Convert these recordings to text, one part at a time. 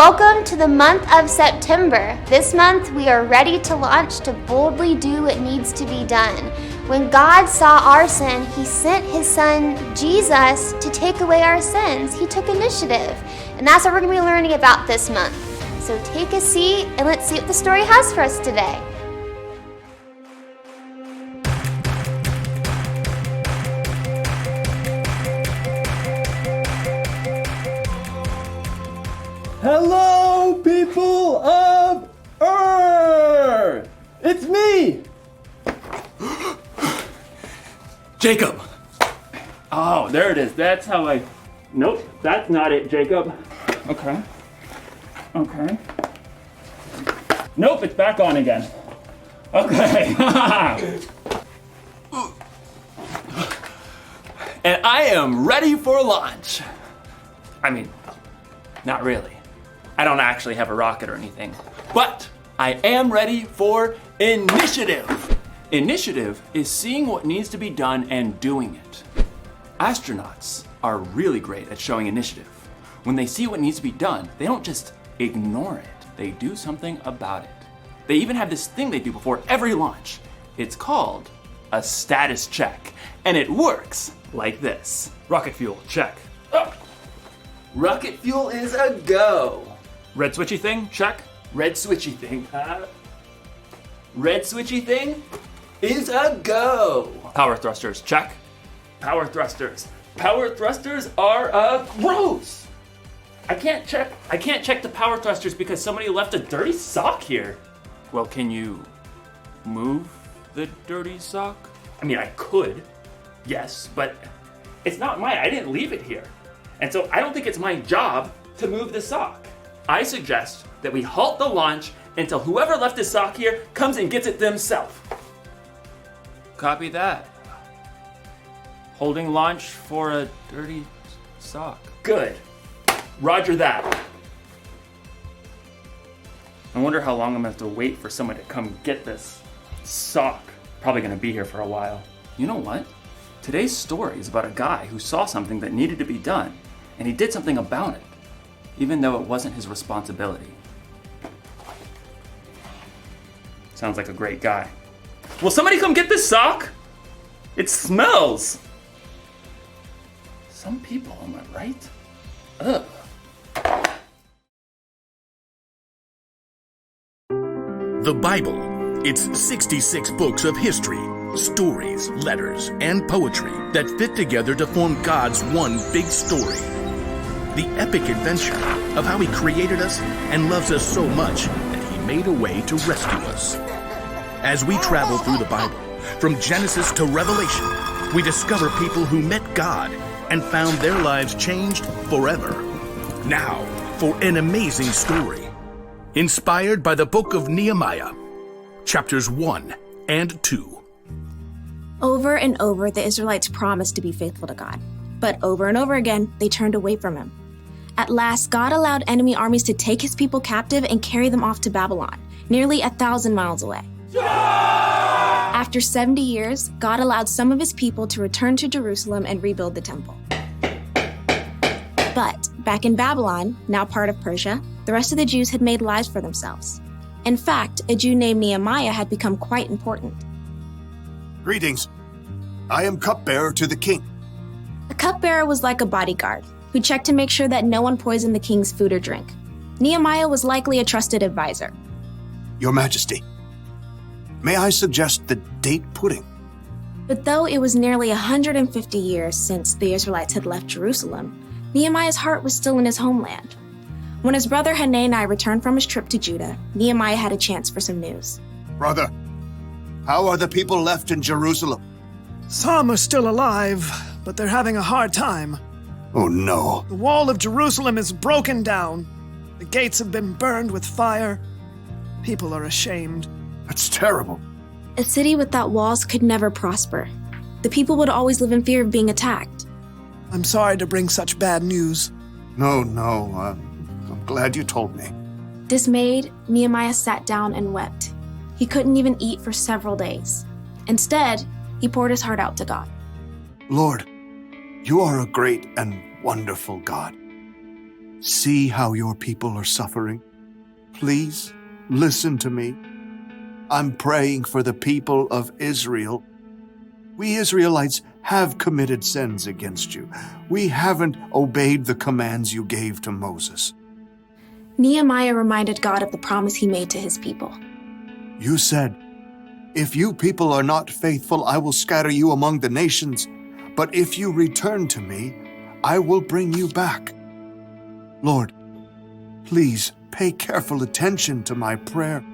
Welcome to the month of September. This month we are ready to launch to boldly do what needs to be done. When God saw our sin, He sent His Son Jesus to take away our sins. He took initiative. And that's what we're going to be learning about this month. So take a seat and let's see what the story has for us today. Hello, people of Earth! It's me! Jacob! Oh, there it is. That's how I... Nope, that's not it, Jacob. Okay. Nope, it's back on again. Okay. And I am ready for launch. I mean, not really. I don't actually have a rocket or anything, but I am ready for initiative. Initiative is seeing what needs to be done and doing it. Astronauts are really great at showing initiative. When they see what needs to be done, they don't just ignore it. They do something about it. They even have this thing they do before every launch. It's called a status check, and it works like this. Rocket fuel, check. Oh. Rocket fuel is a go. Red switchy thing, check. Red switchy thing, Red switchy thing is a go. Power thrusters, check. Power thrusters. Power thrusters are a gross. I can't check the power thrusters because somebody left a dirty sock here. Well, can you move the dirty sock? I mean, I could, yes, but it's not mine. I didn't leave it here. And so I don't think it's my job to move the sock. I suggest that we halt the launch until whoever left the sock here comes and gets it themselves. Copy that. Holding launch for a dirty sock. Good. Roger that. I wonder how long I'm gonna have to wait for someone to come get this sock. Probably gonna be here for a while. You know what? Today's story is about a guy who saw something that needed to be done, and he did something about it, even though it wasn't his responsibility. Sounds like a great guy. Will somebody come get this sock? It smells. Some people, am I right? Ugh. The Bible. It's 66 books of history, stories, letters, and poetry that fit together to form God's one big story. The epic adventure of how He created us and loves us so much that He made a way to rescue us. As we travel through the Bible, from Genesis to Revelation, we discover people who met God and found their lives changed forever. Now, for an amazing story. Inspired by the book of Nehemiah, chapters 1 and 2. Over and over, the Israelites promised to be faithful to God. But over and over again, they turned away from Him. At last, God allowed enemy armies to take His people captive and carry them off to Babylon, nearly 1,000 miles away. After 70 years, God allowed some of His people to return to Jerusalem and rebuild the temple. But back in Babylon, now part of Persia, the rest of the Jews had made lives for themselves. In fact, a Jew named Nehemiah had become quite important. Greetings. I am cupbearer to the king. A cupbearer was like a bodyguard who checked to make sure that no one poisoned the king's food or drink. Nehemiah was likely a trusted advisor. Your Majesty, may I suggest the date pudding? But though it was nearly 150 years since the Israelites had left Jerusalem, Nehemiah's heart was still in his homeland. When his brother Hanani returned from his trip to Judah, Nehemiah had a chance for some news. Brother, how are the people left in Jerusalem? Some are still alive, but they're having a hard time. Oh no. The wall of Jerusalem is broken down. The gates have been burned with fire. People are ashamed. That's terrible. A city without walls could never prosper. The people would always live in fear of being attacked. I'm sorry to bring such bad news. No, I'm glad you told me. Dismayed, Nehemiah sat down and wept. He couldn't even eat for several days. Instead, he poured his heart out to God. Lord, you are a great and wonderful God. see how your people are suffering. Please listen to me. I'm praying for the people of Israel. We Israelites have committed sins against you. We haven't obeyed the commands you gave to Moses. Nehemiah reminded God of the promise he made to his people. You said, "If you people are not faithful, I will scatter you among the nations. But if you return to me, I will bring you back." Lord, please pay careful attention to my prayer.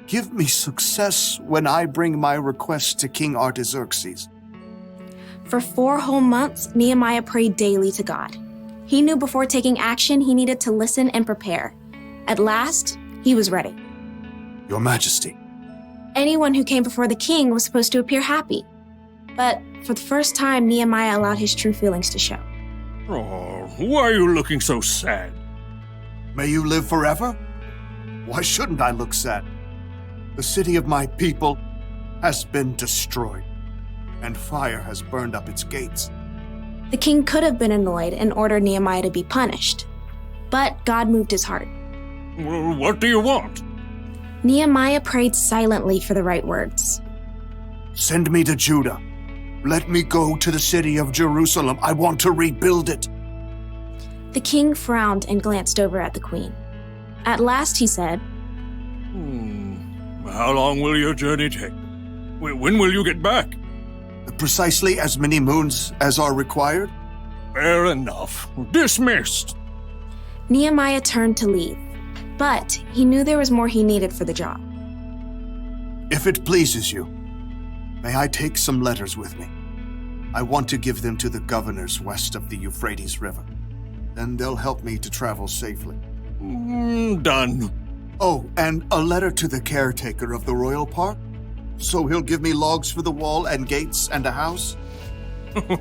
Give me success when I bring my request to King Artaxerxes. For 4 whole months, Nehemiah prayed daily to God. He knew before taking action he needed to listen and prepare. At last, he was ready. Your Majesty, Anyone who came before the king was supposed to appear happy. But for the first time, Nehemiah allowed his true feelings to show. Oh, why are you looking so sad? may you live forever? Why shouldn't I look sad? The city of my people has been destroyed, and fire has burned up its gates. The king could have been annoyed and ordered Nehemiah to be punished. But God moved his heart. Well, what do you want? Nehemiah prayed silently for the right words. Send me to Judah. Let me go to the city of Jerusalem. I want to rebuild it. The king frowned and glanced over at the queen. At last he said, How long will your journey take? When will you get back? Precisely as many moons as are required. Fair enough. Dismissed. Nehemiah turned to leave, but he knew there was more he needed for the job. If it pleases you, may I take some letters with me? I want to give them to the governors west of the Euphrates River. Then they'll help me to travel safely. Done. Oh, and a letter to the caretaker of the royal park? So he'll give me logs for the wall and gates and a house?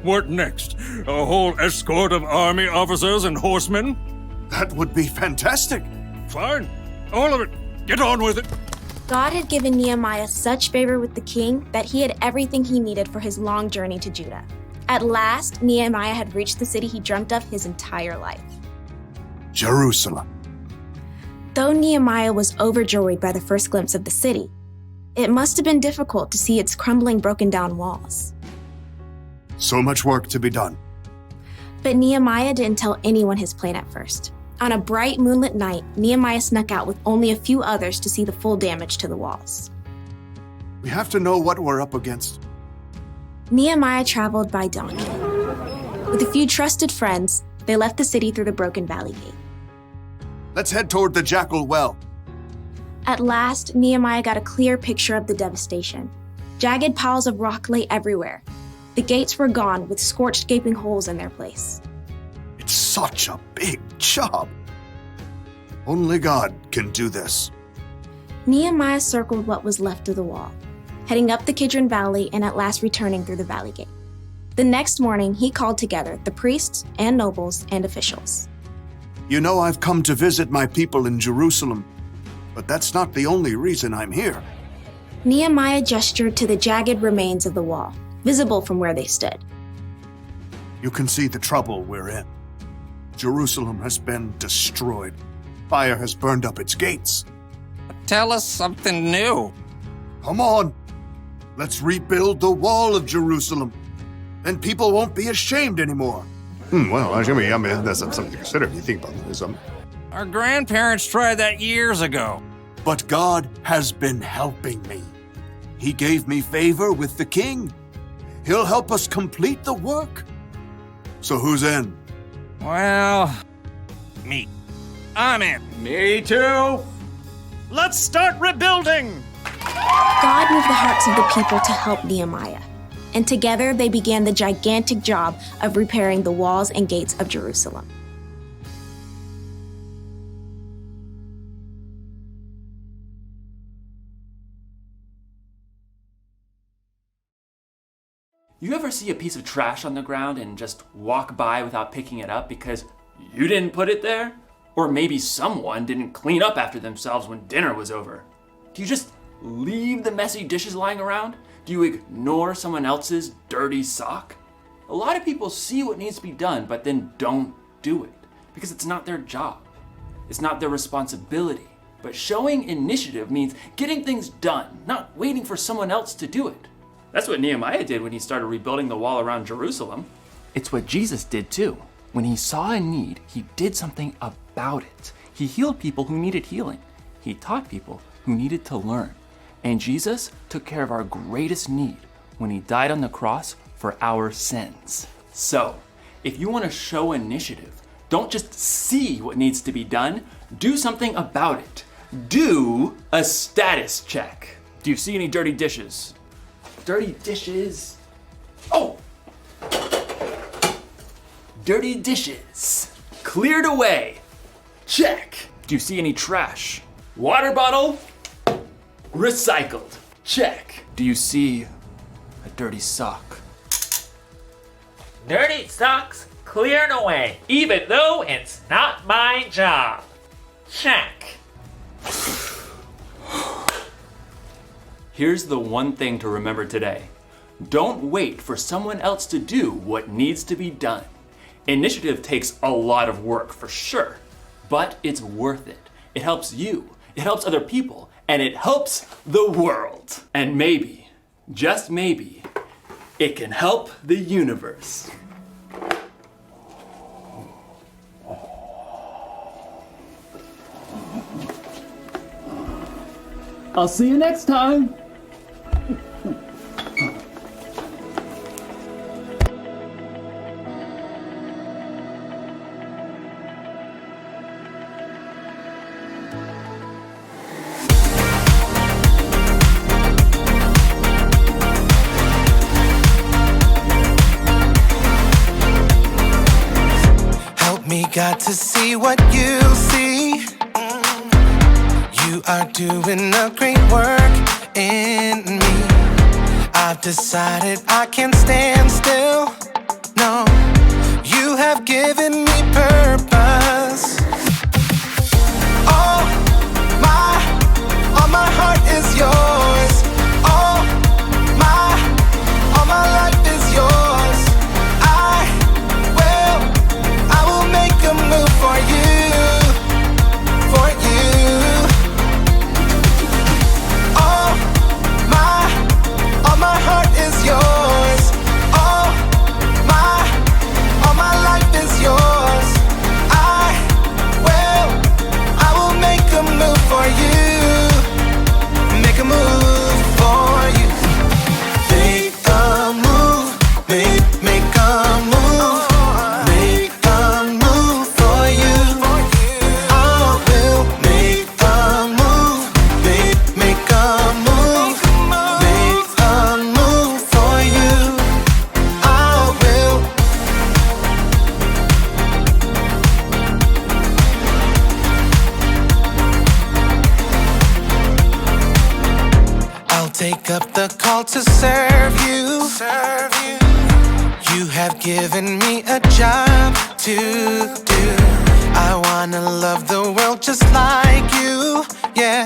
What next? A whole escort of army officers and horsemen? That would be fantastic. Fine. All of it. Get on with it. God had given Nehemiah such favor with the king that he had everything he needed for his long journey to Judah. At last, Nehemiah had reached the city he dreamt of his entire life. Jerusalem. Though Nehemiah was overjoyed by the first glimpse of the city, it must have been difficult to see its crumbling, broken-down walls. So much work to be done. But Nehemiah didn't tell anyone his plan at first. On a bright moonlit night, Nehemiah snuck out with only a few others to see the full damage to the walls. We have to know what we're up against. Nehemiah traveled by donkey. With a few trusted friends, they left the city through the broken valley gate. Let's head toward the Jackal Well. At last, Nehemiah got a clear picture of the devastation. Jagged piles of rock lay everywhere. The gates were gone, with scorched, gaping holes in their place. It's such a big job. Only God can do this. Nehemiah circled what was left of the wall, heading up the Kidron Valley and at last returning through the valley gate. The next morning, he called together the priests and nobles and officials. You know, I've come to visit my people in Jerusalem, but that's not the only reason I'm here. Nehemiah gestured to the jagged remains of the wall, visible from where they stood. You can see the trouble we're in. Jerusalem has been destroyed. Fire has burned up its gates. Tell us something new. Come on. Let's rebuild the wall of Jerusalem. Then people won't be ashamed anymore. Well, I mean, that's something to consider if you think about it. Our grandparents tried that years ago. But God has been helping me. He gave me favor with the king. He'll help us complete the work. So who's in? Well, me. I'm in. Me too. Let's start rebuilding! God moved the hearts of the people to help Nehemiah, and together they began the gigantic job of repairing the walls and gates of Jerusalem. You ever see a piece of trash on the ground and just walk by without picking it up because you didn't put it there? Or maybe someone didn't clean up after themselves when dinner was over? Do you just leave the messy dishes lying around? Do you ignore someone else's dirty sock? A lot of people see what needs to be done, but then don't do it. because it's not their job. It's not their responsibility. But showing initiative means getting things done, not waiting for someone else to do it. That's what Nehemiah did when he started rebuilding the wall around Jerusalem. It's what Jesus did too. When he saw a need, he did something about it. He healed people who needed healing. He taught people who needed to learn. And Jesus took care of our greatest need when he died on the cross for our sins. So, if you want to show initiative, don't just see what needs to be done, do something about it. Do a status check. Do you see any dirty dishes? Dirty dishes. Oh! Dirty dishes. Cleared away. Check. Do you see any trash? Water bottle? Recycled. Check. Do you see a dirty sock? Dirty socks cleared away, even though it's not my job. Check. Here's the one thing to remember today. Don't wait for someone else to do what needs to be done. Initiative takes a lot of work for sure, but it's worth it. It helps you, it helps other people, and it helps the world. And maybe, just maybe, it can help the universe. I'll see you next time. Help me, God, to see what you see. You are doing a great work in me. I've decided I can't stand still. No, you have given me purpose. All my heart is yours. All my life is yours. I will make a move for you. For you. All my heart is yours. All my life is yours. I will make a move for you. Make a move for you. Make a move. Make a move. Make a move for you. I will make a move. Make a move. Make a move for you. I will. I'll take up the call to serve you. You have given me a job to do. I wanna love the world just like you. Yeah,